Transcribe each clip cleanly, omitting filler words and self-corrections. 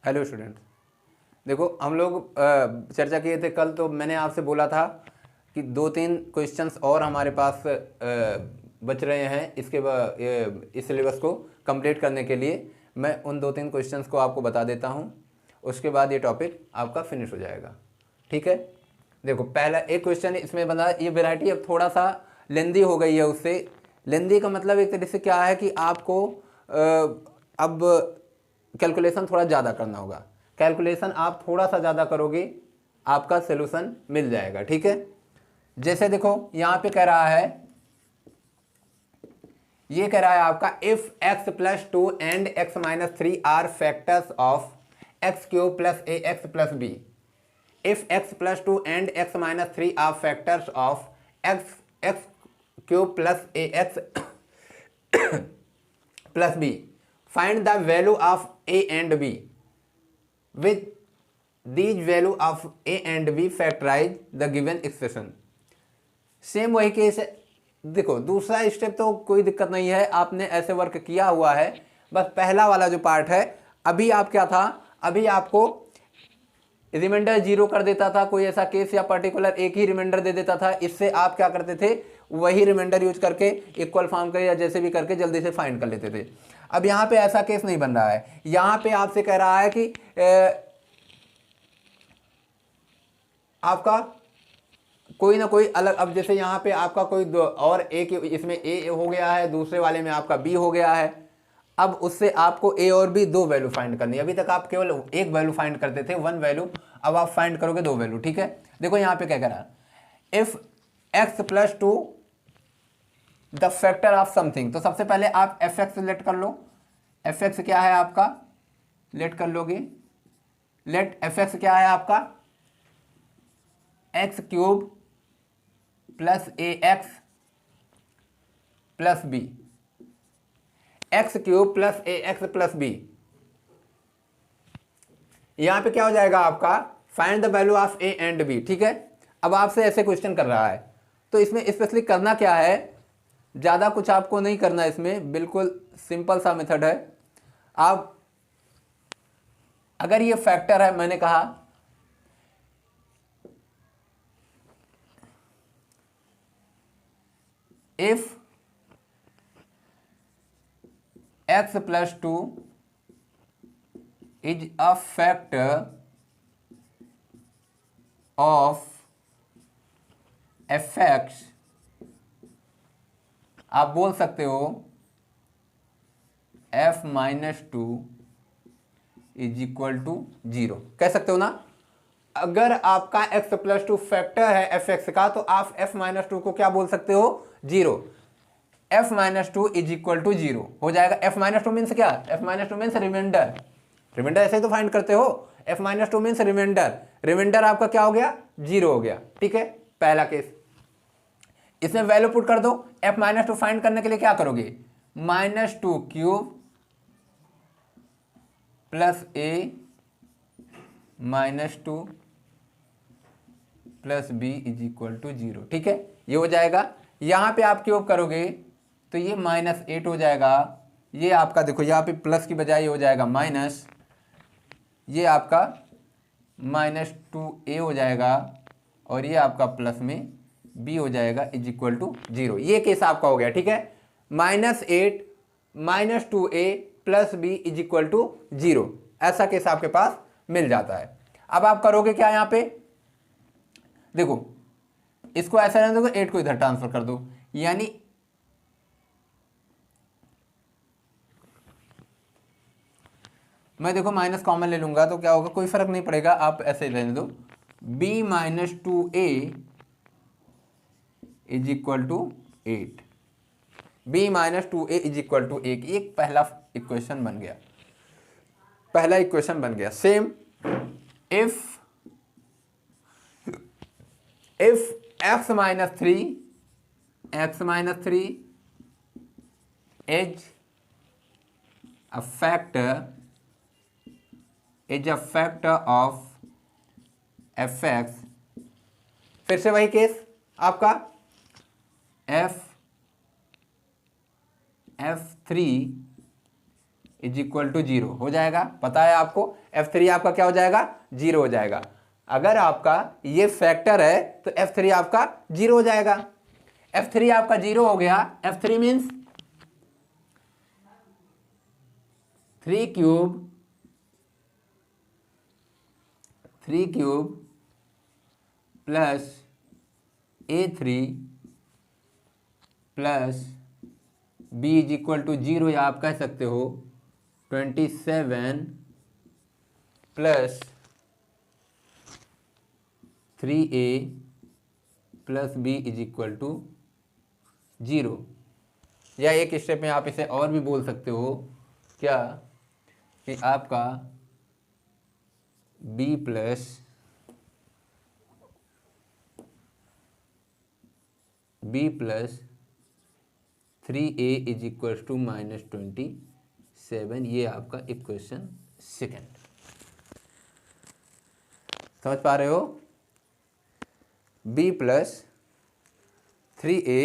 Hello students, देखो हम लोग चर्चा किए थे कल, तो मैंने आपसे बोला था कि 2-3 क्वेश्चंस और हमारे पास बच रहे हैं इस सिलेबस को कंप्लीट करने के लिए। मैं उन 2-3 क्वेश्चंस को आपको बता देता हूं, उसके बाद ये टॉपिक आपका फिनिश हो जाएगा। ठीक है, देखो पहला एक क्वेश्चन इसमें बना, ये वैरायटी अब थोड़ा सा लेंदी हो गई है। उससे लेंदी का मतलब एक तरीके से क्या है कि आपको अब कैलकुलेशन थोड़ा ज़्यादा करना होगा। कैलकुलेशन आप थोड़ा सा ज़्यादा करोगे, आपका सोल्यूशन मिल जाएगा। ठीक है, जैसे देखो यहाँ पे कह रहा है, ये कह रहा है आपका if x plus 2 and x minus 3 are factors of x cube plus a x plus b. If x plus 2 and x minus 3 are factors of x cube plus ax plus b, find the value of a and b. With these value of a and b, factorize the given expression. Same वही case है। देखो दूसरा step तो कोई दिक्कत नहीं है, आपने ऐसे वर्क किया हुआ है। बस पहला वाला जो पार्ट है, अभी आप क्या था, अभी आपको रिमाइंडर 0 कर देता था, कोई ऐसा केस या पर्टिकुलर एक ही रिमाइंडर दे देता था। इससे आप क्या करते थे, वही रिमाइंडर यूज करके इक्वल फॉर्म कर या जैसे भी करके जल्दी से फाइंड कर लेते थे। अब यहाँ पे ऐसा केस नहीं बन रहा है। यहाँ पे आपसे कह रहा है कि आपका कोई ना कोई अलग, अब जैसे यहाँ पे आपका कोई और एक, इसमें ए हो गया है, दूसरे वाले में आपका बी हो गया है। अब उससे आपको ए और बी दो वैल्यू फाइंड करनी है। अभी तक आप केवल एक वैल्यू फाइंड करते थे, वन वैल्यू, अब आप फाइंड करोगे दो वैल्यू। ठीक है, देखो यहाँ पे क्या कह रहा है, if x plus 2 the factor of something. तो सबसे पहले आप एफ एक्स लेट कर लो। एफ एक्स क्या है आपका, लेट कर लोगे। लेट एफ एक्स क्या है आपका, x cube plus a x plus b. X cube plus a x plus b, यहां पे क्या हो जाएगा आपका, find the value of a and b. ठीक है, अब आपसे ऐसे क्वेश्चन कर रहा है, तो इसमें स्पेशली करना क्या है, ज्यादा कुछ आपको नहीं करना, इसमें बिल्कुल सिंपल सा मेथड है। आप अगर ये फैक्टर है, मैंने कहा if x plus 2 is a factor of fx, आप बोल सकते हो f minus 2 is equal to 0, कह सकते हो ना। अगर आपका x प्लस 2 फैक्टर है एफ एक्स का, तो आप f माइनस 2 को क्या बोल सकते हो, 0। f minus 2 is equal to 0 हो जाएगा। f माइनस 2 मीन्स क्या, f minus 2 means reminder. Reminder ऐसे ही तो फाइंड करते हो, f minus 2 means reminder. Reminder आपका क्या हो गया, 0 हो गया। ठीक है, पहला केस, इसमें वैल्यू पुट कर दो। f माइनस 2 फाइंड करने के लिए क्या करोगे, minus 2 cube plus a minus 2 plus b is equal to 0। ठीक है, ये हो जाएगा। यहां पे आप क्यूब करोगे तो ये -8 हो जाएगा। ये आपका देखो यहाँ पे प्लस की बजाय ये हो जाएगा माइनस, ये आपका -2a हो जाएगा, और ये आपका प्लस में b हो जाएगा इज इक्वल टू 0। ये केस आपका हो गया। ठीक है, -8 -2a plus b is equal to 0, ऐसा केस आपके पास मिल जाता है। अब आप करोगे क्या, यहाँ पे देखो इसको ऐसा रहने दो, 8 को इधर ट्रांसफर कर दो, यानी मैं देखो माइनस कॉमन ले लूंगा तो क्या होगा, कोई फर्क नहीं पड़ेगा, आप ऐसे ही रहने दो। b minus 2a is equal to 8, b minus 2a is equal to 1। एक पहला इक्वेशन बन गया, पहला इक्वेशन बन गया। Same if x minus 3 is a factor of fx, फिर से वही केस आपका f3 इज इक्वल टू 0 हो जाएगा। पता है आपको F3 आपका क्या हो जाएगा, 0 हो जाएगा। अगर आपका ये फैक्टर है तो F3 आपका 0 हो जाएगा। F3 आपका 0 हो गया। F3 means 3 cube plus A3 plus B is equal to 0, या आप कह सकते हो 27 plus 3A plus B is equal to 0। या एक स्टेप में आप इसे और भी बोल सकते हो क्या, कि आपका B plus 3A is equal to -27। ये आपका इक्वेशन सेकेंड। समझ पा रहे हो? B plus 3A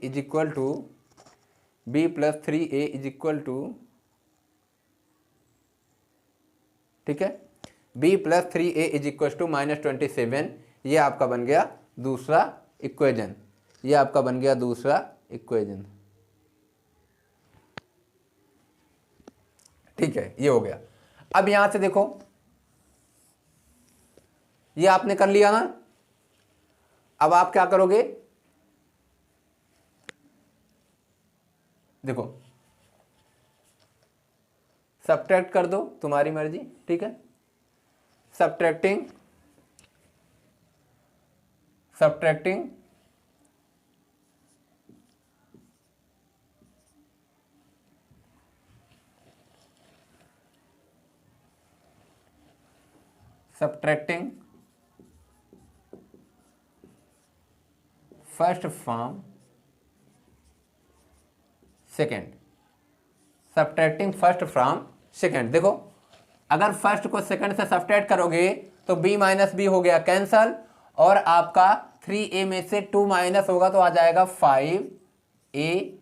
is equal to ठीक है, B plus 3A is equal to -27। ये आपका बन गया दूसरा इक्वेशन। ठीक है, ये हो गया। अब यहां से देखो, ये आपने कर लिया ना। अब आप क्या करोगे, देखो सब्ट्रैक्ट कर दो, तुम्हारी मर्जी। ठीक है, सब्ट्रैक्टिंग फर्स्ट फ्रॉम सेकेंड। देखो अगर फर्स्ट को सेकंड से सब्ट्रैक्ट करोगे तो b माइनस बी हो गया कैंसल, और आपका 3a में से 2 माइनस होगा तो आ जाएगा 5a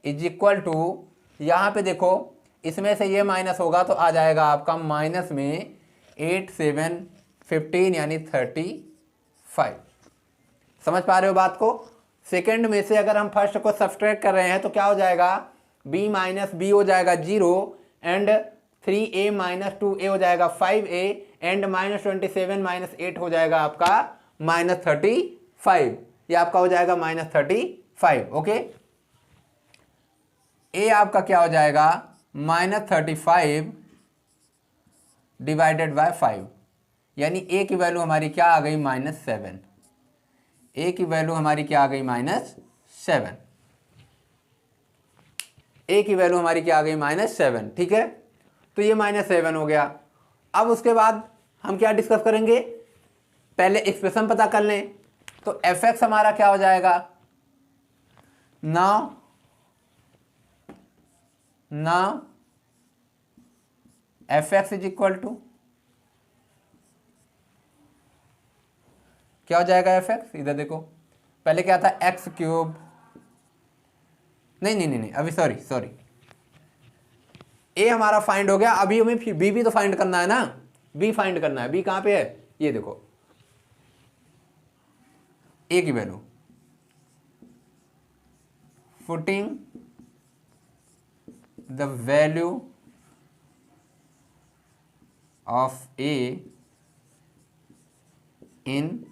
इज इक्वल टू, यहाँ पे देखो इसमें से ये माइनस होगा तो आ जाएगा आपका माइनस में 8 7 15 यानी 35। समझ पा रहे हो बात को? सेकंड में से अगर हम फर्स्ट को सब्ट्रैक्ट कर रहे हैं तो क्या हो जाएगा, b माइनस बी हो जाएगा 0 एंड 3a माइनस 2a हो जाएगा 5a एंड -27 माइनस 8 हो जाएगा आपका -35। ये आपका हो जाएगा -35। ओके, a आपका क्या हो जाएगा -35 डिवाइडेड बाय 5, यानी a की वैल्यू हमारी क्या आ गई -7। a की वैल्यू हमारी क्या आ गई -7। a की वैल्यू हमारी क्या आ गई -7। ठीक है, तो ये -7 हो गया। अब उसके बाद हम क्या डिस्कस करेंगे, पहले एक्सप्रेशन पता कर लें। तो fx हमारा क्या हो जाएगा, now fx is equal to क्या हो जाएगा fx, इधर देखो पहले क्या था x क्यूब, नहीं अभी सॉरी a हमारा फाइंड हो गया। अभी हमें b भी तो फाइंड करना है ना, b फाइंड करना है। b कहां पे है, ये देखो a की value, putting the value of a in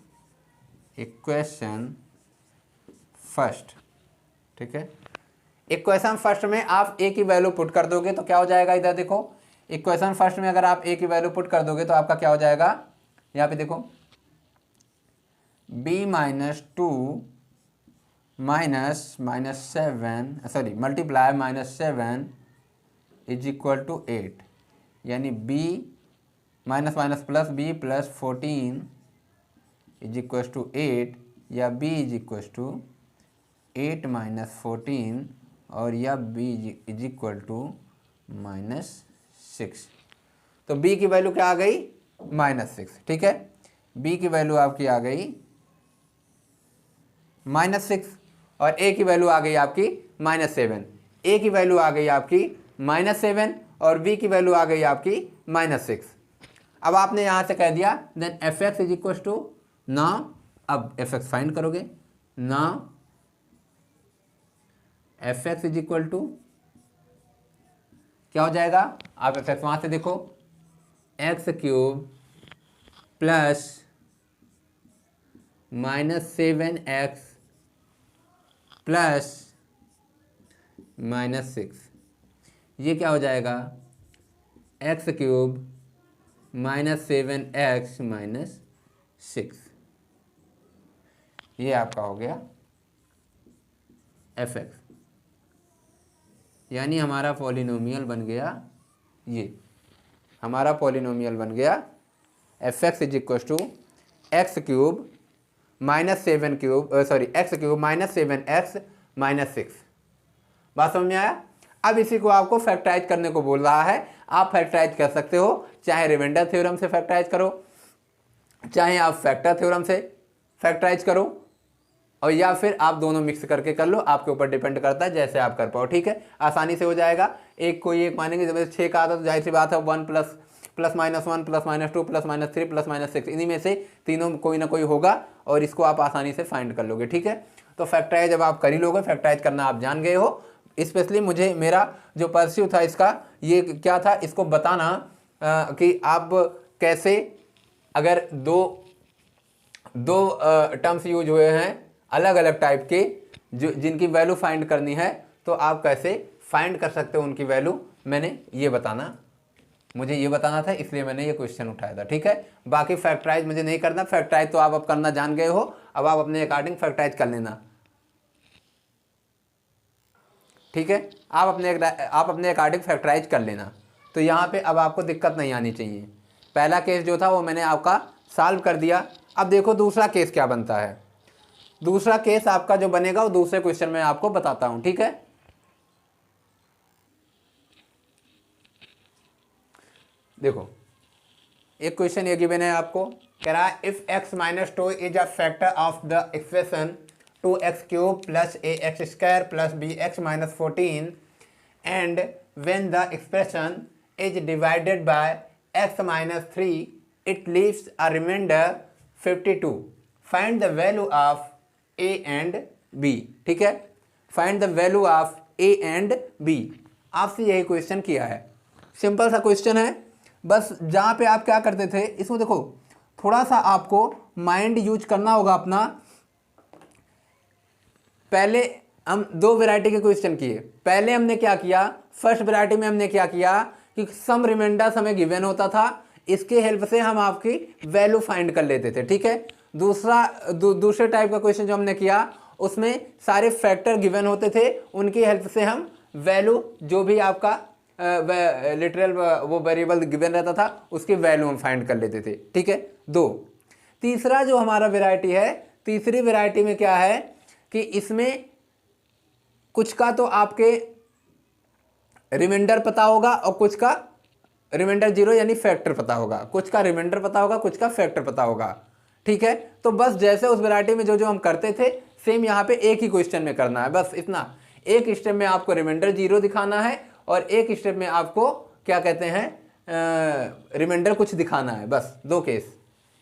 equation first. ठीक है, इक्वेशन फर्स्ट में आप a की वैल्यू पुट कर दोगे तो क्या हो जाएगा, इधर देखो इक्वेशन फर्स्ट में अगर आप a की वैल्यू पुट कर दोगे तो आपका क्या हो जाएगा, यहाँ पे देखो b minus 2 multiply -7 is equal to 8, यानी b minus minus plus b plus 14 is equal to 8, या b is equal to 8 minus 14 और या b इज इक्वल टू -6। तो b की वैल्यू क्या आ गई -6। ठीक है, b की वैल्यू आपकी आ गई -6 और a की वैल्यू आ गई आपकी -7। a की वैल्यू आ गई आपकी -7 और b की वैल्यू आ गई आपकी -6। अब आपने यहाँ से कह दिया then f x is equal to now, अब एफ एक्स फाइंड करोगे, now f x is equal to क्या हो जाएगा, आप एफ एक्स वहाँ से देखो, x³ प्लस -7x प्लस -6, ये क्या हो जाएगा, x³ -7x -6, ये आपका हो गया एफ एक्स, यानी हमारा पॉलिनोमियल बन गया, ये हमारा पॉलिनोमियल बन गया f x is equal to x³ -7x -6। बात समझ में आया। अब इसी को आपको फैक्टराइज करने को बोल रहा है, आप फैक्टराइज कर सकते हो, चाहे रिमाइंडर थ्योरम से फैक्टराइज करो, चाहे आप फैक्टर थ्योरम से फैक्टराइज करो, और या फिर आप दोनों मिक्स करके कर लो, आपके ऊपर डिपेंड करता है जैसे आप कर पाओ। ठीक है, आसानी से हो जाएगा। एक कोई एक मानेंगे, जब 6 का आता तो जाहिर सी बात है 1 ++-1 +-2 +-3 +-6, इन्हीं में से तीनों कोई ना कोई होगा और इसको आप आसानी से फाइंड कर लोगे। ठीक है, तो फैक्टराइज जब आप कर ही लोगे, फैक्टराइज करना आप जान गए हो। स्पेशली मुझे मेरा जो परस्यू था इसका ये क्या था, इसको बताना कि आप कैसे अगर दो टर्म्स यूज हुए हैं अलग अलग टाइप के, जो जिनकी वैल्यू फाइंड करनी है, तो आप कैसे फाइंड कर सकते हो उनकी वैल्यू, मुझे ये बताना था, इसलिए मैंने ये क्वेश्चन उठाया था। ठीक है, बाकी फैक्टराइज मुझे नहीं करना, फैक्टराइज तो आप अब करना जान गए हो, अब आप अपने अकॉर्डिंग फैक्टराइज कर लेना। ठीक है, आप अपने अकॉर्डिंग फैक्टराइज कर लेना। तो यहाँ पे अब आपको दिक्कत नहीं आनी चाहिए। पहला केस जो था वो मैंने आपका सॉल्व कर दिया। अब देखो दूसरा केस क्या बनता है। दूसरा केस आपका जो बनेगा वो दूसरे क्वेश्चन में आपको बताता हूं। ठीक है, देखो एक क्वेश्चन ये गिवन है आपको, कह रहा है if x - 2 is a factor of the expression 2x³ + ax² + bx - 14 and when the expression is divided by x - 3 it leaves a reminder 52। Find the value of a and b। ठीक है, find the value of a and b, आपसे यही question किया है। Simple सा question है, बस जहाँ पे आप क्या करते थे, इसको देखो थोड़ा सा आपको माइंड यूज करना होगा अपना। पहले हम दो वैरायटी के क्वेश्चन किए। पहले हमने क्या किया, फर्स्ट वैरायटी में हमने क्या किया कि सम रिमाइंडर्स हमें गिवन होता था, इसके हेल्प से हम आपकी वैल्यू फाइंड कर लेते थे। ठीक है, दूसरे टाइप का क्वेश्चन जो हमने किया उसमें सारे फैक्टर गिवन होते थे, उनकी हेल्प से हम वैल्यू जो भी आपका लिटरल वो वेरिएबल गिवन रहता था उसकी वैल्यू हम फाइंड कर लेते थे। ठीक है, दो। तीसरा जो हमारा वैरायटी है, तीसरी वैरायटी में क्या है कि इसमें कुछ का तो आपके रिमाइंडर पता होगा और कुछ का रिमाइंडर 0 यानी फैक्टर पता होगा, कुछ का रिमाइंडर पता होगा, कुछ का फैक्टर पता होगा। ठीक है, तो बस जैसे उस वैरायटी में जो जो हम करते थे सेम यहाँ पे एक ही क्वेश्चन में करना है, बस इतना। एक स्टेप में आपको रिमाइंडर 0 दिखाना है और एक स्टेप में आपको क्या कहते हैं रिमाइंडर कुछ दिखाना है, बस दो केस।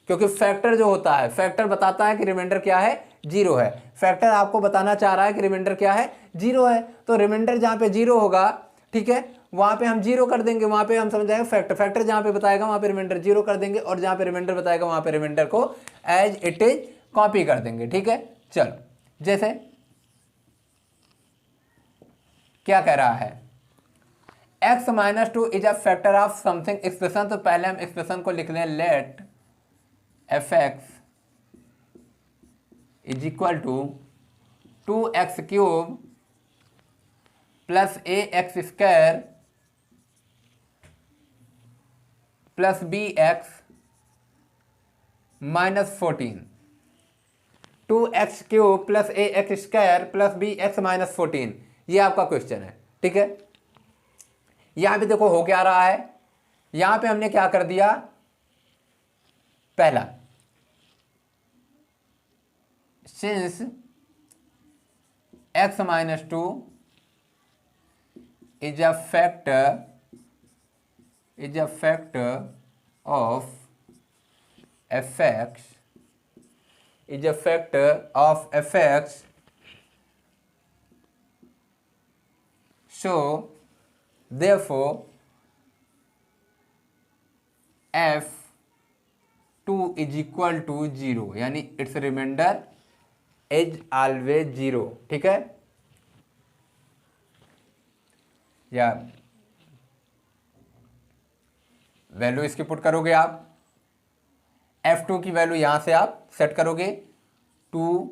क्योंकि फैक्टर जो होता है, फैक्टर बताता है कि रिमाइंडर क्या है, 0 है। फैक्टर आपको बताना चाह रहा है कि रिमाइंडर क्या है, 0 है। तो रिमाइंडर जहाँ पे 0 होगा, ठीक है, वहाँ पे हम 0 कर देंगे, वहाँ पे हम समझ जाएंगे फैक्टर। फैक्टर जहाँ पे बताएगा वहाँ पे रिमाइंडर 0 कर देंगे और जहाँ पे रिमाइंडर बताएगा वहाँ पे रिमाइंडर को एज इट इज कॉपी कर देंगे। ठीक है, चलो जैसे क्या कह रहा है, x - 2 is a factor of something expression. तो पहले हम एक्सप्रेशन को लिख लें, let f(x) is equal to 2x³ + ax² + bx - 14। 2x³ + ax² + bx - 14, ये आपका क्वेश्चन है। ठीक है, यहां पे देखो हो क्या रहा है, यहां पे हमने क्या कर दिया, पहला since x minus 2 is a factor of fx so therefore f2 is equal to 0, यानी इट्स रिमाइंडर इज ऑलवेज 0। ठीक है, या वैल्यू इसकी पुट करोगे आप, f2 की वैल्यू यहां से आप सेट करोगे 2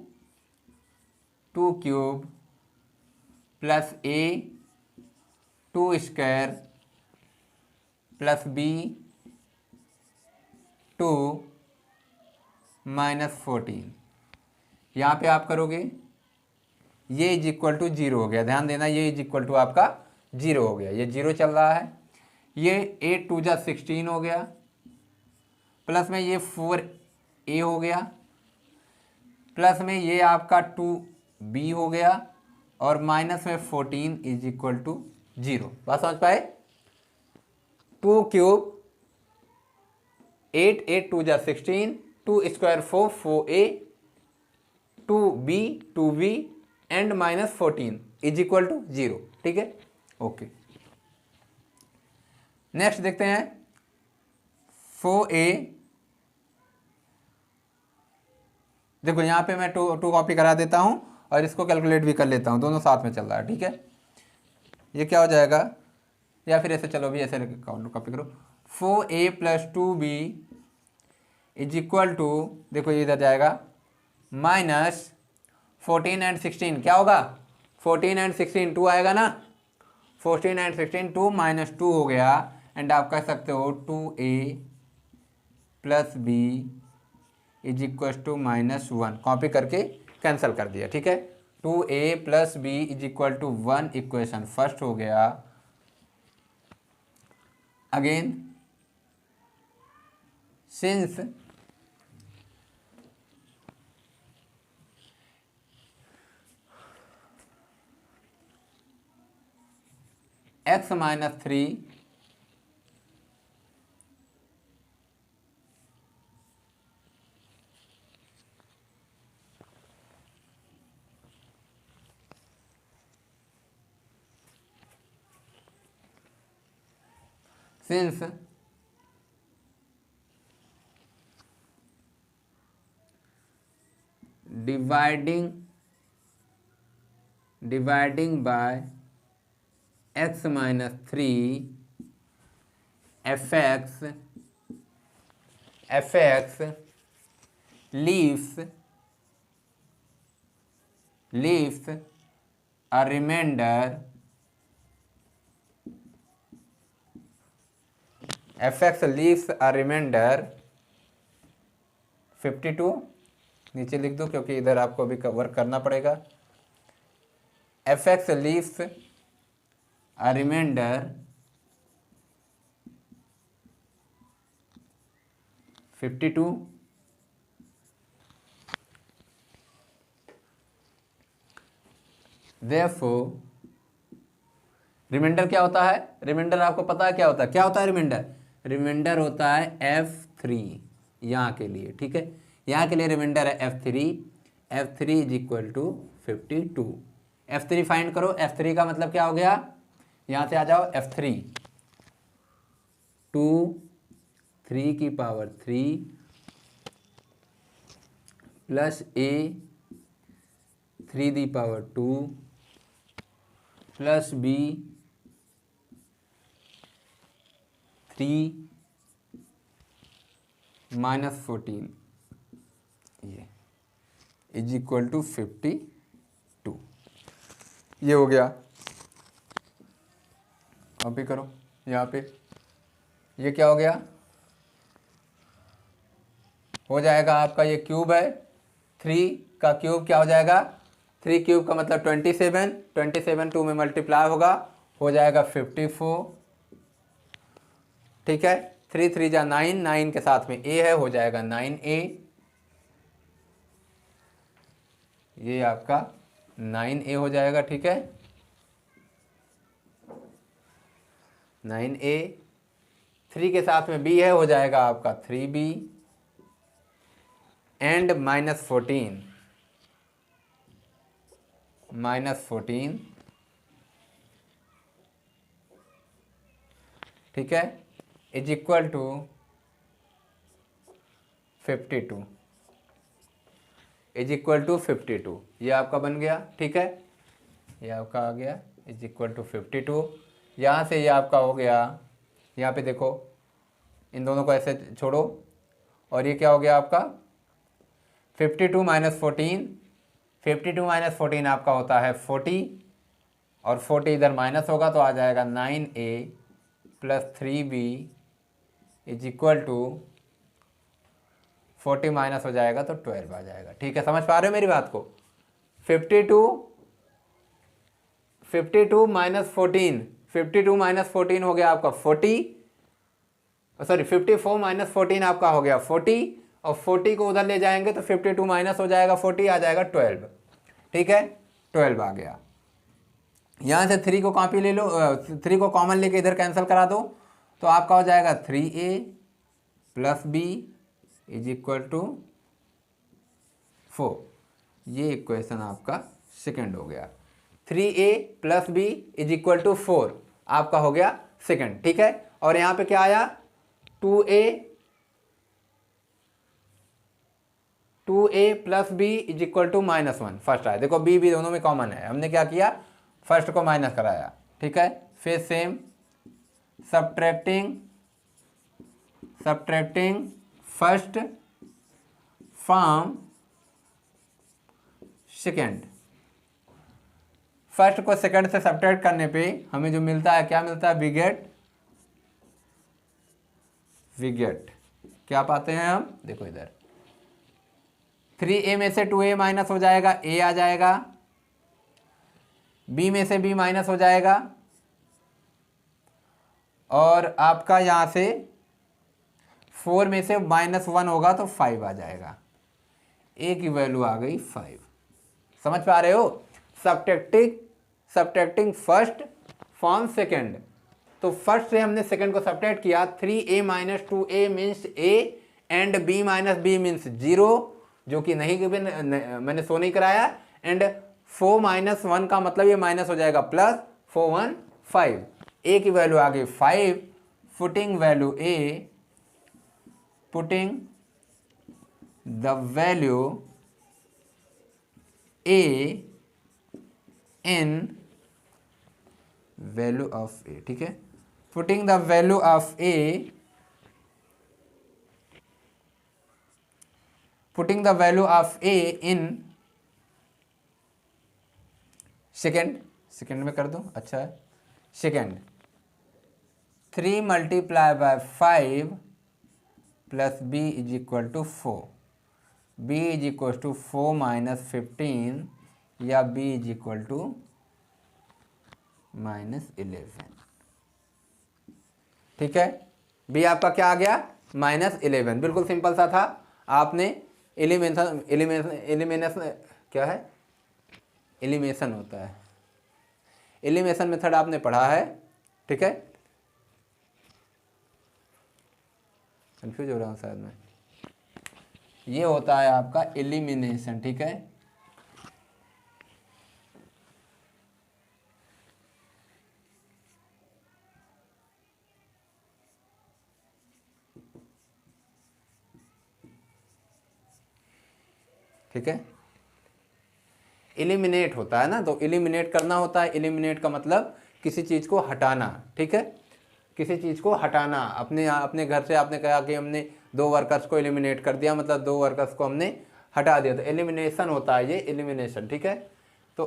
cube plus a 2 square plus b 2 minus 14, यहाँ पे आप करोगे ये इज इक्वल टू 0 हो गया। ध्यान देना, ये इज इक्वल टू आपका 0 हो गया, ये 0 चल रहा है। ये 8 2 जा 16 हो गया, प्लस में ये 4a हो गया, प्लस में ये आपका 2b हो गया, और माइनस में 14 इज इक्वल टू 0। बात समझ पाए? 2 क्यूब 8 8 2 जा 16, 2 square 4 4a 2b 2b and minus 14 is equal to 0। ठीक है, ओके। नेक्स्ट देखते हैं 4a। देखो यहाँ पे मैं टू कॉपी करा देता हूँ और इसको कैलकुलेट भी कर लेता हूँ, दोनों साथ में चल रहा है। ठीक है, ये क्या हो जाएगा, या फिर ऐसे चलो भी ऐसे कॉपी करो, 4a plus 2b is equal to, देखो ये इधर जाएगा, माइनस 14 एंड 16 क्या होगा, 14 एंड 16 2 आएगा ना, 14 एंड 16 2 माइनस 2 हो गया, एंड आप कह सकते हो 2a plus b is equal to minus 1। Copy करके कैंसिल कर दिया। ठीक है, 2a plus b is equal to 1 equation first हो गया। Again since x minus 3 since dividing by x minus 3 fx leaves a remainder fx leaves a remainder 52। नीचे लिख दो क्योंकि इधर आपको अभी वर्क करना पड़ेगा। fx leaves a remainder 52 therefore reminder क्या होता है, रिमाइंडर आपको पता है क्या होता है, क्या होता है रिमाइंडर, रिमाइंडर होता है f3 यहाँ के लिए। ठीक है, यहाँ के लिए रिमाइंडर है f3 is equal to 52। f3 find करो, f3 का मतलब क्या हो गया, यहाँ से आ जाओ, f3 2 3 की power 3 plus a 3 the power 2 plus b 3 minus 14 ये इज इक्वल टू 52। ये हो गया, कॉपी करो यहाँ पे, ये क्या हो गया, हो जाएगा आपका, ये क्यूब है, 3 का क्यूब क्या हो जाएगा, 3 क्यूब का मतलब 27 2 में मल्टीप्लाई होगा, हो जाएगा 54। ठीक है, 3 3 जा 9, 9 के साथ में a है, हो जाएगा 9a। ये आपका 9a हो जाएगा, ठीक है। 9a 3 के साथ में b है, हो जाएगा आपका 3b एंड -14 ठीक है, is equal to 52 is equal to 52। ये आपका बन गया, ठीक है, ये आपका आ गया इज इक्वल टू 52। यहाँ से ये आपका हो गया, यहाँ पे देखो इन दोनों को ऐसे छोड़ो और ये क्या हो गया आपका 52 - 14। 52 - 14 आपका होता है 40 और 40 इधर माइनस होगा तो आ जाएगा 9a + 3b is equal to 40 minus हो जाएगा तो 12 आ जाएगा, ठीक है। समझ पा रहे हो मेरी बात को? 52 - 14 हो गया आपका 40, सॉरी 54 - 14 आपका हो गया 40 और 40 को उधर ले जाएंगे तो 52 माइनस हो जाएगा 40, आ जाएगा 12, ठीक है। 12 आ गया। यहाँ से 3 को कॉपी ले लो, 3 को कॉमन लेके इधर कैंसिल करा दो तो आपका हो जाएगा 3a + b is equal to 4। ये इक्वेशन आपका सेकंड हो गया। 3a + b is equal to 4 आपका हो गया सेकंड, ठीक है। और यहाँ पे क्या आया 2a + b is equal to -1 first आया। देखो b भी दोनों में कॉमन है, हमने क्या किया फर्स्ट को माइनस कराया, ठीक है। फिर same subtracting first from second. First को सेकंड से सब्ट्रैक्ट करने पे हमें जो मिलता है क्या मिलता है, विगेट क्या पाते हैं हम, देखो इधर 3a में से 2a माइनस हो जाएगा, a आ जाएगा, b में से b माइनस हो जाएगा और आपका यहाँ से 4 में से -1 होगा तो 5 आ जाएगा। a की वैल्यू आ गई 5। समझ पा रहे हो? Subtracting first from second. तो फर्स्ट से हमने सेकंड को सब्ट्रैक्ट किया, 3a - 2a means a and b - b means 0, जो कि नहीं गिवन, मैंने शो नहीं कराया। एंड 4 - 1 का मतलब ये माइनस हो जाएगा प्लस 4 1 5। a की वैल्यू आ गई 5। Putting the value a in value of a, ठीक है। Putting the value of a in second में कर दो, अच्छा है। Second 3 × 5 + b is equal to 4। b is equal to 4 - 15 या b इज इक्वल टू -11, ठीक है। b आपका क्या आ गया -11, बिल्कुल सिंपल सा था। आपने एलिमिनेशन क्या है, एलिमिनेशन होता है, एलिमिनेशन मेथड आपने पढ़ा है, ठीक है। कंफ्यूज हो रहा हूँ शायद मैं, ये होता है आपका एलिमिनेशन, ठीक है। ठीक है, एलिमिनेट होता है ना, तो एलिमिनेट करना होता है। एलिमिनेट का मतलब किसी चीज़ को हटाना, ठीक है, किसी चीज़ को हटाना। अपने घर से आपने कहा कि हमने 2 वर्कर्स को एलिमिनेट कर दिया, मतलब 2 वर्कर्स को हमने हटा दिया, तो एलिमिनेशन होता है ये, एलिमिनेशन, ठीक है। तो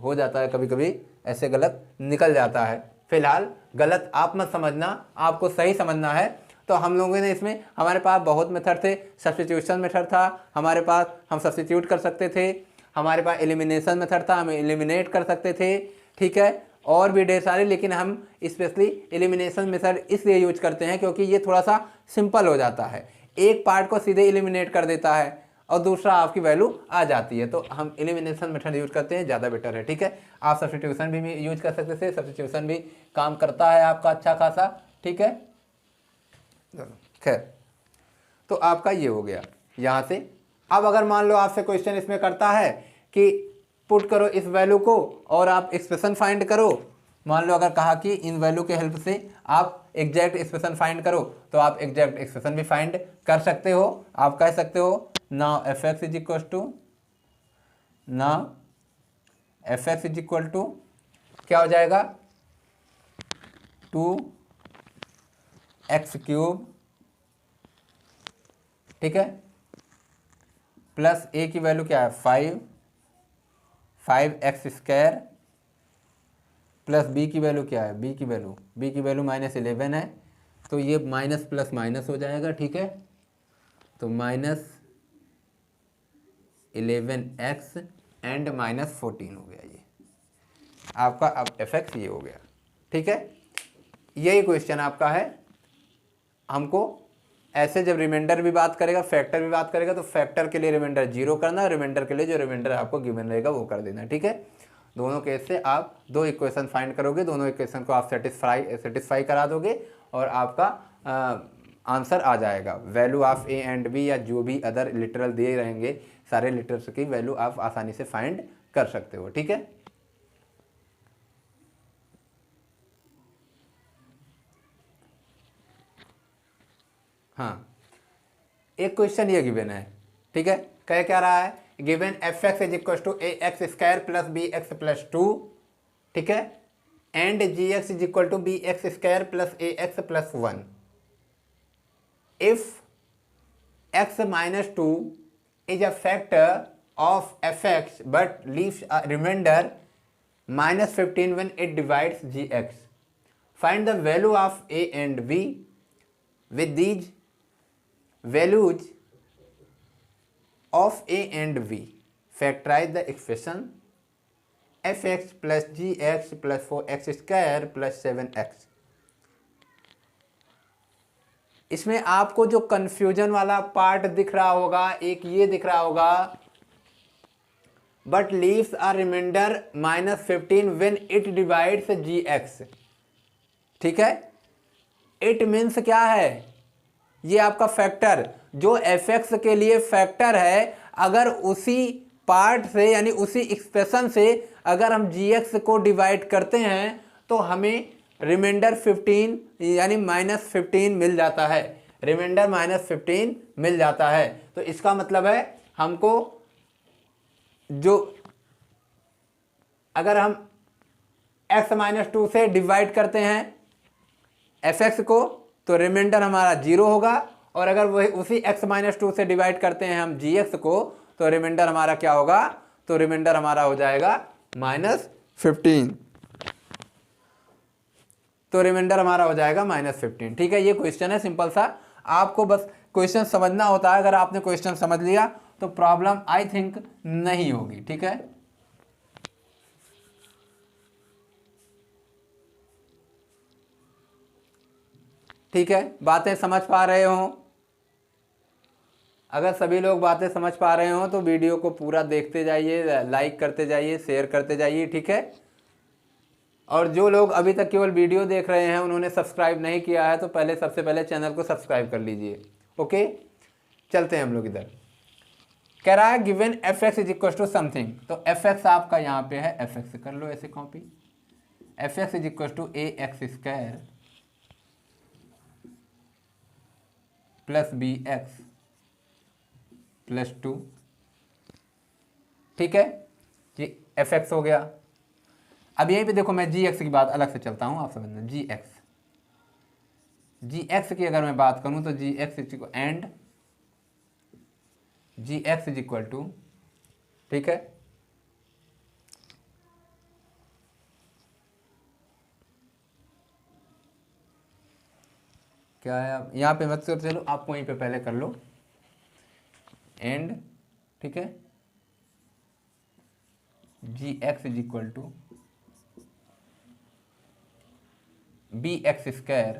हो जाता है कभी कभी ऐसे, गलत निकल जाता है। फिलहाल गलत आप मत समझना, आपको सही समझना है। तो हम लोगों ने इसमें, हमारे पास बहुत मेथड थे, सब्स्टिट्यूशन मेथड था हमारे पास, हम सब्स्टिट्यूट कर सकते थे। हमारे पास एलिमिनेशन मेथड था, हम एलिमिनेट कर सकते थे, ठीक है, और भी ढेर सारे। लेकिन हम स्पेशली एलिमिनेशन मेथड इसलिए यूज करते हैं क्योंकि ये थोड़ा सा सिंपल हो जाता है, एक पार्ट को सीधे एलिमिनेट कर देता है। और दूसरा आपकी वैल्यू आ जाती है, तो हम एलिमिनेशन मेथड यूज करते हैं, ज़्यादा बेटर है। ठीक है, आप सब्स्टिट्यूशन भी यूज कर सकते थे, सब्स्टिट्यूशन भी काम करता है आपका अच्छा खासा। ठीक है, खैर, तो आपका ये हो गया यहाँ से। अब अगर मान लो आपसे क्वेश्चन इसमें करता है कि पुट करो इस वैल्यू को और आप एक्सप्रेशन फाइंड करो, मान लो अगर कहा कि इन वैल्यू के हेल्प से आप एग्जैक्ट एक्सप्रेशन फाइंड करो, तो आप एग्जैक्ट एक्सप्रेशन भी फाइंड कर सकते हो। आप कह सकते हो now f x is equal to, now f x is equal to क्या हो जाएगा, 2x³ ठीक है, प्लस ए की वैल्यू क्या है 5x² प्लस बी की वैल्यू क्या है, बी की वैल्यू -11 है, तो ये माइनस प्लस माइनस हो जाएगा। ठीक है, तो -11x एंड -14 हो गया ये आपका। अब एफ एक्स ये हो गया। ठीक है, यही क्वेश्चन आपका है। हमको ऐसे जब रिमाइंडर भी बात करेगा, फैक्टर भी बात करेगा, तो फैक्टर के लिए रिमाइंडर 0 करना, रिमाइंडर के लिए जो रिमाइंडर आपको गिवन रहेगा वो कर देना। ठीक है, दोनों केस से आप दो इक्वेशन फाइंड करोगे, दोनों इक्वेशन को आप सेटिस्फाई करा दोगे और आपका आंसर आ जाएगा। Value of a and b या जो भी अदर लिटरल दिए रहेंगे, सारे लिटरल्स की वैल्यू आप आसानी से फाइंड कर सकते हो। ठीक है, हाँ, एक क्वेश्चन ये गिवन है। ठीक है, कह क्या रहा है, given f x is equal to a x square plus b x plus 2, ठीक है, and g x is equal to b x square plus a x plus 1 if x minus 2 is a factor of fx but leaves a remainder -15 when it divides gx. Find the value of a and b. With these values of a and b, factorize the expression fx plus gx plus 4x square plus 7x. इसमें आपको जो confusion वाला part दिख रहा होगा, एक ये दिख रहा होगा, but leaves a reminder -15 when it divides gx। ठीक है, इट मीन्स क्या है, ये आपका फैक्टर जो fx के लिए फैक्टर है, अगर उसी पार्ट से यानी उसी एक्सप्रेशन से अगर हम gx को डिवाइड करते हैं तो हमें रिमाइंडर 15 यानी -15 मिल जाता है, रिमाइंडर -15 मिल जाता है। तो इसका मतलब है हमको जो अगर हम x-2 से डिवाइड करते हैं fx को तो रिमाइंडर हमारा 0 होगा, और अगर वही उसी x-2 से डिवाइड करते हैं हम gx को तो रिमाइंडर हमारा क्या होगा, तो रिमाइंडर हमारा हो जाएगा -15, तो रिमाइंडर हमारा हो जाएगा -15। ठीक है, ये क्वेश्चन है सिंपल सा, आपको बस क्वेश्चन समझना होता है। अगर आपने क्वेश्चन समझ लिया तो प्रॉब्लम आई थिंक नहीं होगी। ठीक है, ठीक है, बातें समझ पा रहे हो? अगर सभी लोग बातें समझ पा रहे हो तो वीडियो को पूरा देखते जाइए, लाइक करते जाइए, शेयर करते जाइए। ठीक है, और जो लोग अभी तक केवल वीडियो देख रहे हैं, उन्होंने सब्सक्राइब नहीं किया है, तो पहले सबसे पहले चैनल को सब्सक्राइब कर लीजिए। ओके, चलते हैं हम लोग इधर। कह रहा है given f x is equal to something, तो एफ एक्स आपका यहाँ पे है, एफ एक्स कर लो ऐसे copy, f x is equal to a x square plus b x plus 2। ठीक है, ये एफ एक्स हो गया। अब यहीं पे देखो, मैं जी एक्स की बात अलग से चलता हूँ, आप समझना। जी एक्स की अगर मैं बात करूँ तो g x and g x is equal to, ठीक है, क्या है, आप यहाँ पे मत कर, चलो आप वहीं पे पहले कर लो एंड, ठीक है, g x is equal to b x square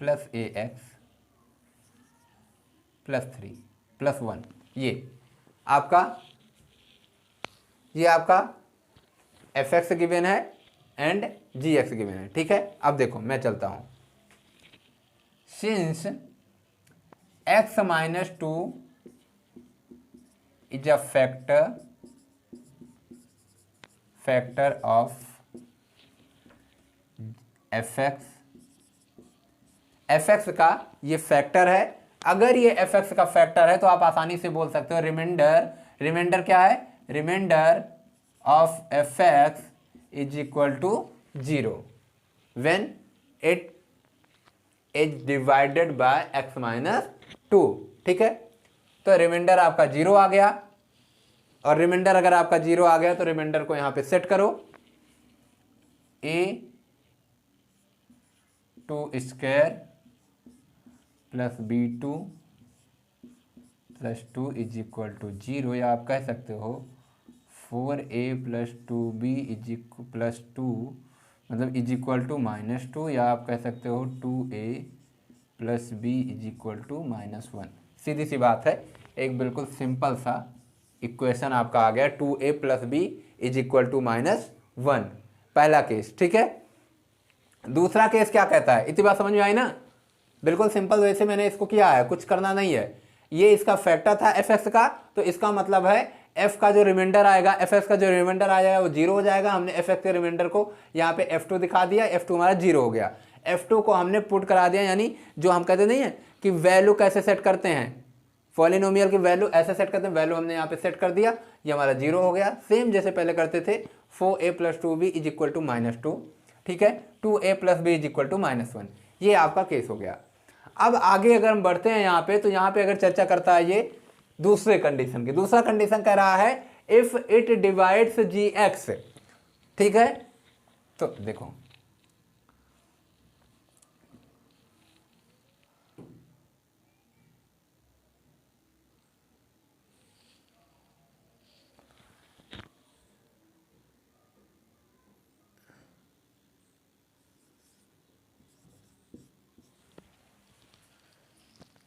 plus a x plus 3। Plus 1, ये आपका एफ एक्स गिवन है एंड जी एक्स गिवन है, ठीक है। अब देखो मैं चलता हूँ, since x minus 2 is a factor of f x का ये फैक्टर है। अगर ये एफ एक्स का फैक्टर है तो आप आसानी से बोल सकते हो रिमाइंडर क्या है, reminder of f x is equal to 0 when it is divided by x minus 2, ठीक है। तो रिमाइंडर आपका 0 आ गया, और रिमाइंडर अगर आपका 0 आ गया तो रिमाइंडर को यहां पे सेट करो, a2 square plus b2 plus 2 is equal to 0, या आप कह सकते हो 4a प्लस 2b प्लस 2 मतलब इज इक्वल टू -2, या आप कह सकते हो 2a plus b is equal to -1। सीधी सी बात है, एक बिल्कुल सिंपल सा इक्वेशन आपका आ गया, 2a plus b is equal to -1, पहला केस, ठीक है। दूसरा केस क्या कहता है, इतनी बात समझ में आई ना, बिल्कुल सिंपल वे से मैंने इसको किया है, कुछ करना नहीं है। ये इसका फैक्टर था एफ एक्स का, तो इसका मतलब है एफ का जो रिमाइंडर आएगा, एफ एक्स का जो रिमाइंडर आ जाएगा वो 0 हो जाएगा। हमने एफ एक्स के रिमाइंडर को यहाँ पे f2 दिखा दिया, f2 हमारा 0 हो गया, f2 को हमने पुट करा दिया, यानी जो हम कहते नहीं है कि वैल्यू कैसे सेट करते हैं, पॉलिनोमियल की वैल्यू ऐसे सेट करते हैं, वैल्यू हमने यहाँ पे सेट कर दिया, ये हमारा 0 हो गया। सेम जैसे पहले करते थे, 4a plus 2b is equal to -2, ठीक है, 2a plus b is equal to -1, ये आपका केस हो गया। अब आगे अगर हम बढ़ते हैं यहाँ पे, तो यहाँ पे अगर चर्चा करता है ये दूसरे कंडीशन की, दूसरा कंडीशन कह रहा है if it divides g x, ठीक है। तो देखो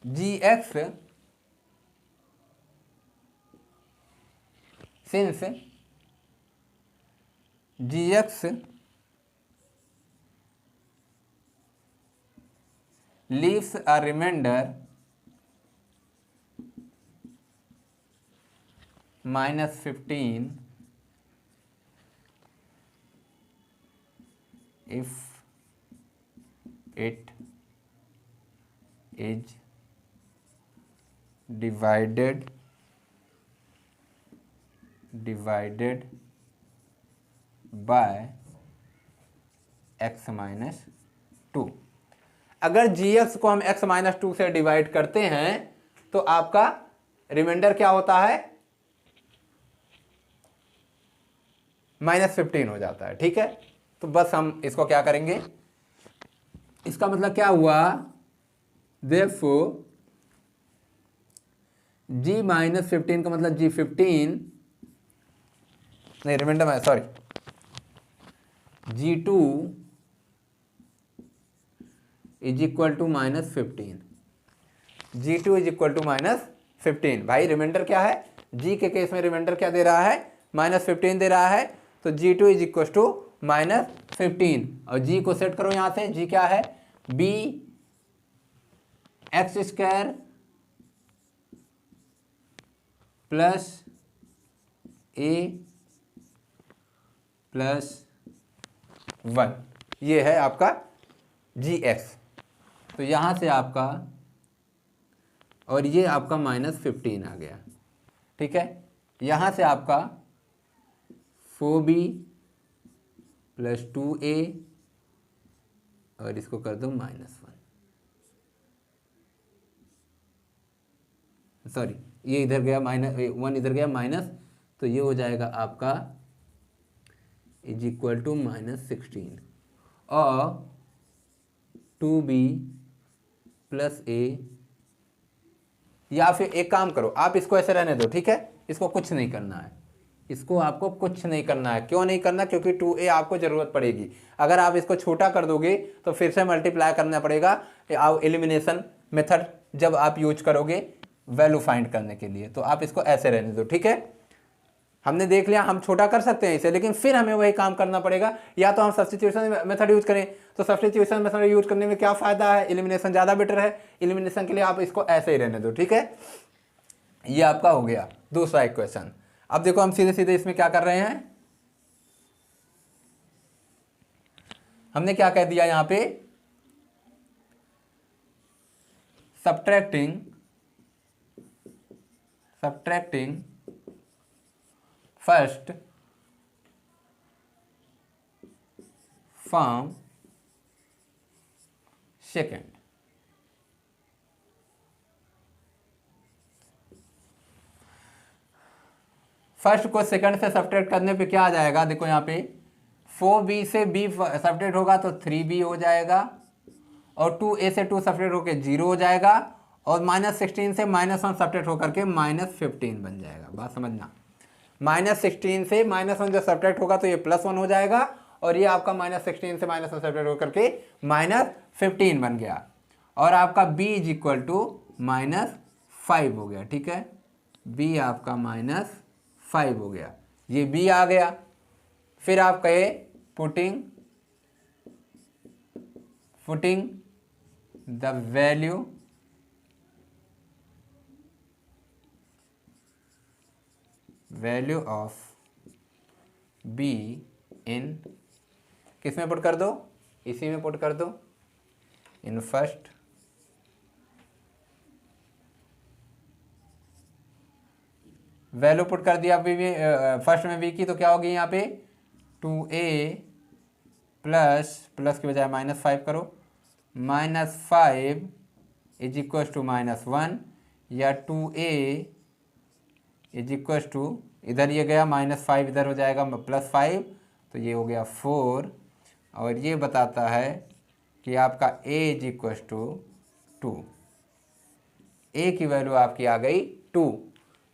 g x since g x leaves a remainder -15 if it is divided by x minus 2। अगर gx को हम x माइनस 2 से डिवाइड करते हैं तो आपका रिमाइंडर क्या होता है, -15 हो जाता है, ठीक है। तो बस हम इसको क्या करेंगे, इसका मतलब क्या हुआ, देयरफॉर g माइनस 15 का मतलब g15 नहीं, रिमाइंडर में sorry g2 is equal to -15, g2 is equal to -15। भाई रिमाइंडर क्या है, g के केस में रिमाइंडर क्या दे रहा है, -15 दे रहा है, तो g2 इज इक्वल टू -15, और g को सेट करो यहां से, g क्या है, b x square plus a plus 1, ये है आपका gx। तो यहां से आपका, और ये आपका -15 आ गया, ठीक है। यहां से आपका 4b प्लस 2a, और इसको कर दो -1, सॉरी ये इधर गया -1, इधर गया माइनस, तो ये हो जाएगा आपका इज इक्वल टू -16, और 2b प्लस a, या फिर एक काम करो, आप इसको ऐसे रहने दो, ठीक है, इसको कुछ नहीं करना है, इसको आपको कुछ नहीं करना है। क्यों नहीं करना, क्योंकि 2a आपको ज़रूरत पड़ेगी। अगर आप इसको छोटा कर दोगे तो फिर से मल्टीप्लाई करना पड़ेगा, एलिमिनेशन मेथड जब आप यूज करोगे, वैल्यू फाइंड करने के लिए। तो आप इसको ऐसे रहने दो, ठीक है। हमने देख लिया हम छोटा कर सकते हैं इसे, लेकिन फिर हमें वही काम करना पड़ेगा। या तो हम सब्स्टिट्यूशन मेथड यूज करें, तो सब्स्टिट्यूशन मेथड यूज करने में क्या फायदा है, एलिमिनेशन ज़्यादा बेटर है। एलिमिनेशन के लिए आप इसको ऐसे ही रहने दो, ठीक है। ये आपका हो गया दूसरा इक्वेशन। अब देखो हम सीधे सीधे इसमें क्या कर रहे हैं, हमने क्या कह दिया यहाँ पे, subtracting first from second. First को सेकंड से सब्ट्रैक्ट करने पे क्या आ जाएगा, देखो यहाँ पे 4b से b सब्ट्रैक्ट होगा तो 3b हो जाएगा, और 2a से 2 सब्ट्रैक्ट होकर 0 हो जाएगा, और -16 से -1 सब्ट्रैक्ट होकर के -15 बन जाएगा। बात समझना, -16 से -1 जो सब्ट्रैक्ट होगा तो ये +1 हो जाएगा, और ये आपका -16 से -1 सब्ट्रैक्ट होकर के -15 बन गया, और आपका b इज इक्वल टू -5 हो गया, ठीक है। b आपका -5 हो गया, ये b आ गया। फिर आप कहे putting the value of b इन, किस में पुट कर दो, इसी में पुट कर दो, इन फर्स्ट वैल्यू पुट कर दिया बी में, फर्स्ट में b की, तो क्या होगी यहाँ पे 2a प्लस की बजाय -5 करो, -5 इज इक्व टू -1, या 2a इज इक्व टू, इधर ये गया -5 इधर हो जाएगा +5, तो ये हो गया 4, और ये बताता है कि आपका a is equal to 2। a की वैल्यू आपकी आ गई 2,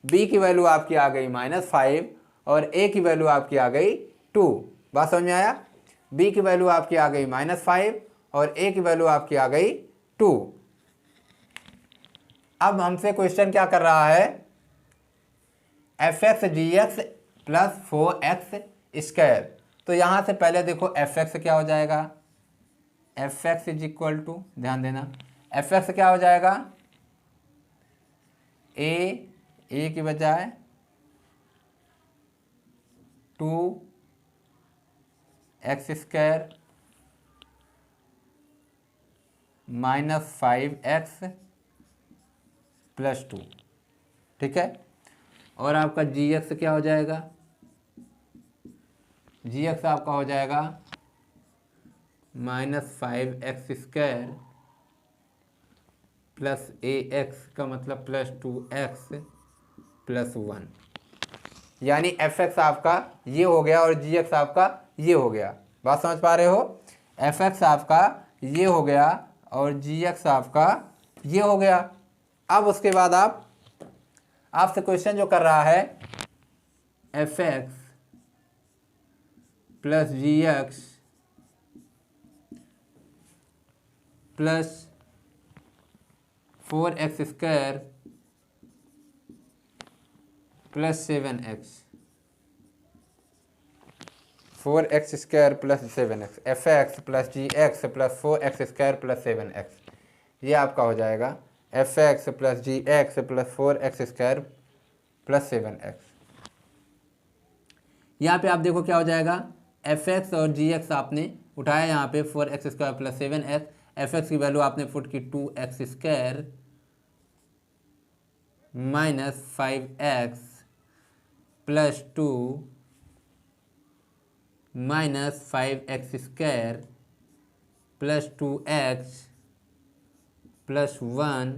b की वैल्यू आपकी आ गई -5, और a की वैल्यू आपकी आ गई 2। बात समझ में आया, b की वैल्यू आपकी आ गई -5 और a की वैल्यू आपकी आ गई 2। अब हमसे क्वेश्चन क्या कर रहा है, fx gx plus 4x square. तो यहाँ से पहले देखो fx क्या हो जाएगा, fx इज इक्वल टू, ध्यान देना, fx क्या हो जाएगा, a की बजाय 2x स्क्वायर -5x प्लस 2, ठीक है। और आपका gx क्या हो जाएगा, gx आपका हो जाएगा -5x स्क्वायर प्लस ax का मतलब +2x प्लस 1, यानी fx आपका ये हो गया और gx आपका ये हो गया। बात समझ पा रहे हो, fx आपका ये हो गया और gx आपका ये हो गया। अब उसके बाद आपसे क्वेश्चन जो कर रहा है, fx plus gx plus 4x square plus 7x, 4x square plus 7x, fx plus gx plus 4x square plus 7x, ये आपका हो जाएगा fx plus gx plus 4x square plus 7x। यहाँ पे आप देखो क्या हो जाएगा, fx और gx आपने उठाया यहाँ पे 4x square plus 7x, fx की वैल्यू आपने पुट की 2x square minus 5x plus 2 minus 5x square plus 2x plus 1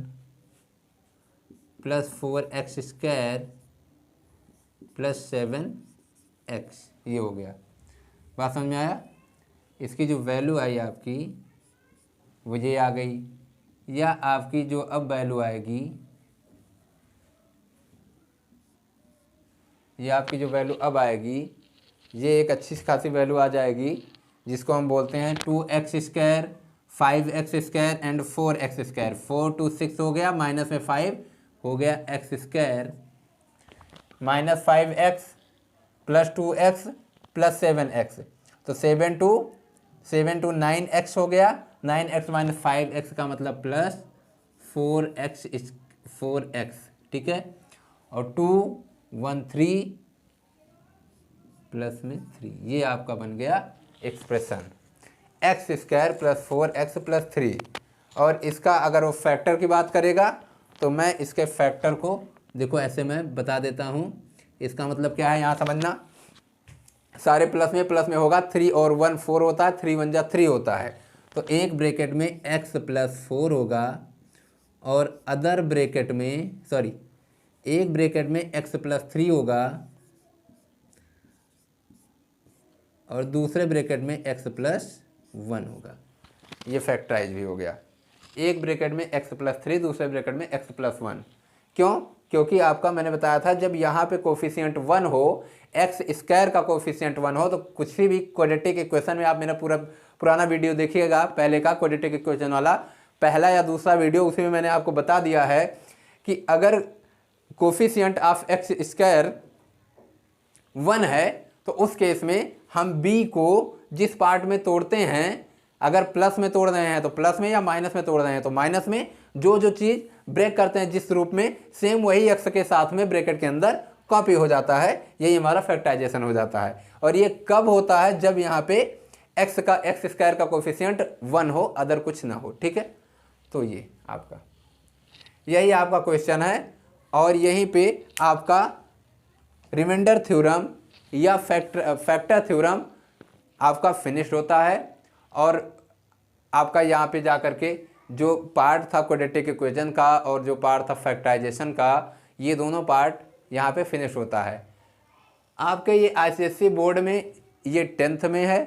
plus 4x square plus 7x, ये हो गया। बात समझ में आया, इसकी जो वैल्यू आई आपकी वो ये आ गई, या आपकी जो अब वैल्यू आएगी, ये आपकी जो वैल्यू अब आएगी, ये एक अच्छी खासी वैल्यू आ जाएगी, जिसको हम बोलते हैं 2x square 5x square and 4x square. 4 2 6 हो गया, माइनस में 5 हो गया x square minus 5x plus 2x plus 7x। तो 7 टू 9x हो गया, 9x माइनस 5x का मतलब प्लस 4x, ठीक है। और 2 1 3 प्लस में 3, ये आपका बन गया expression x square plus 4x plus 3। और इसका अगर वो फैक्टर की बात करेगा तो मैं इसके फैक्टर को देखो ऐसे मैं बता देता हूँ। इसका मतलब क्या है यहाँ समझना, सारे प्लस में होगा, 3 और 1 4 होता है, 3 1 जा 3 होता है। तो एक ब्रैकेट में x प्लस 4 होगा और अदर ब्रैकेट में एक ब्रैकेट में x प्लस 3 होगा और दूसरे ब्रैकेट में x प्लस 1 होगा। ये फैक्टराइज भी हो गया। एक ब्रैकेट में x प्लस 3, दूसरे ब्रैकेट में x प्लस 1। क्यों? क्योंकि आपका मैंने बताया था जब यहाँ पे कोफिशिएंट 1 हो, एक्स स्क्वायर का कोफिशिएंट 1 हो, तो कुछ भी क्वाड्रेटिक इक्वेशन में आप मेरा पुराना वीडियो देखिएगा, पहले का क्वाड्रेटिक इक्वेशन वाला पहला या दूसरा वीडियो, उसी में मैंने आपको बता दिया है कि अगर कोफिशिएंट ऑफ एक्स स्क्वायर 1 है तो उस केस में हम b को जिस पार्ट में तोड़ते हैं, अगर प्लस में तोड़ रहे हैं तो प्लस में, या माइनस में तोड़ रहे हैं तो माइनस में, जो चीज़ ब्रेक करते हैं जिस रूप में, सेम वही x के साथ में ब्रैकेट के अंदर कॉपी हो जाता है। यही हमारा फैक्टराइजेशन हो जाता है। और ये कब होता है? जब यहाँ पे एक्स स्क्वायर का कोफिशिएंट 1 हो, अदर कुछ ना हो, ठीक है। तो ये आपका यही आपका क्वेश्चन है और यहीं पे आपका रिमाइंडर थ्योरम या फैक्टर थ्योरम आपका फिनिश होता है। और आपका यहाँ पे जा करके जो पार्ट था क्वाड्रेटिक इक्वेशन का और जो पार्ट था फैक्टराइजेशन का, ये दोनों पार्ट यहाँ पे फिनिश होता है। आपके ये आईसीएससी बोर्ड में ये 10th में है,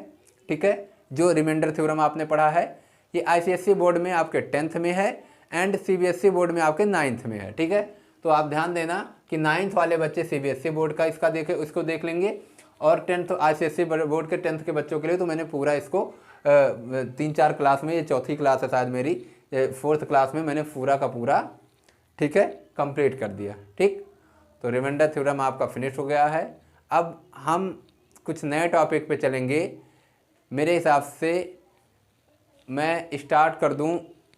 ठीक है। जो रिमाइंडर थ्योरम आपने पढ़ा है ये आईसीएससी बोर्ड में आपके 10th में है एंड सीबीएसई बोर्ड में आपके 9th में है, ठीक है। तो आप ध्यान देना कि 9th वाले बच्चे सीबीएसई बोर्ड का इसको देख लेंगे और 10th आईसीएससी बोर्ड के 10th के बच्चों के लिए तो मैंने पूरा इसको 3-4 क्लास में, ये चौथी क्लास है शायद मेरी, 4th क्लास में मैंने पूरा का पूरा, ठीक है, कंप्लीट कर दिया, ठीक। तो रिमाइंडर थ्योरम आपका फिनिश हो गया है। अब हम कुछ नए टॉपिक पे चलेंगे। मेरे हिसाब से मैं स्टार्ट कर दूं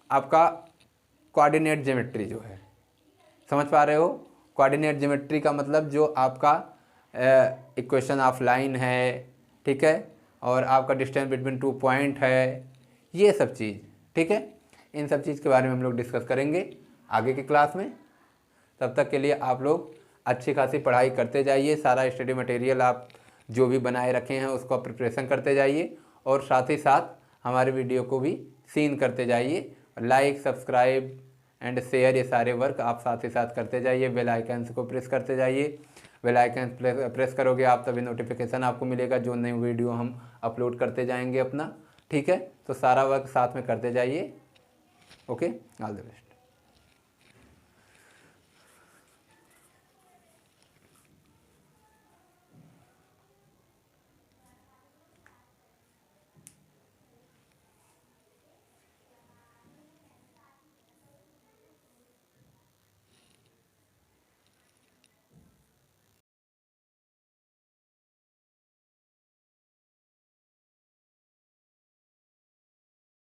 आपका कोऑर्डिनेट ज्योमेट्री जो है, समझ पा रहे हो? कोऑर्डिनेट ज्योमेट्री का मतलब जो आपका इक्वेशन ऑफ लाइन है, ठीक है, और आपका डिस्टेंस बिटवीन 2 पॉइंट है, ये सब चीज़, ठीक है। इन सब चीज़ के बारे में हम लोग डिस्कस करेंगे आगे की क्लास में। तब तक के लिए आप लोग अच्छी खासी पढ़ाई करते जाइए। सारा स्टडी मटेरियल आप जो भी बनाए रखे हैं उसको प्रिपरेशन करते जाइए और साथ ही साथ हमारे वीडियो को भी सीन करते जाइए। लाइक, सब्सक्राइब एंड शेयर, ये सारे वर्क आप साथ ही साथ करते जाइए। बेल आइकन को प्रेस करते जाइए। बेल आइकन प्रेस करोगे आप तभी नोटिफिकेशन आपको मिलेगा जो नई वीडियो हम अपलोड करते जाएंगे अपना, ठीक है। तो सारा वर्क साथ में करते जाइए। Okay, all the best.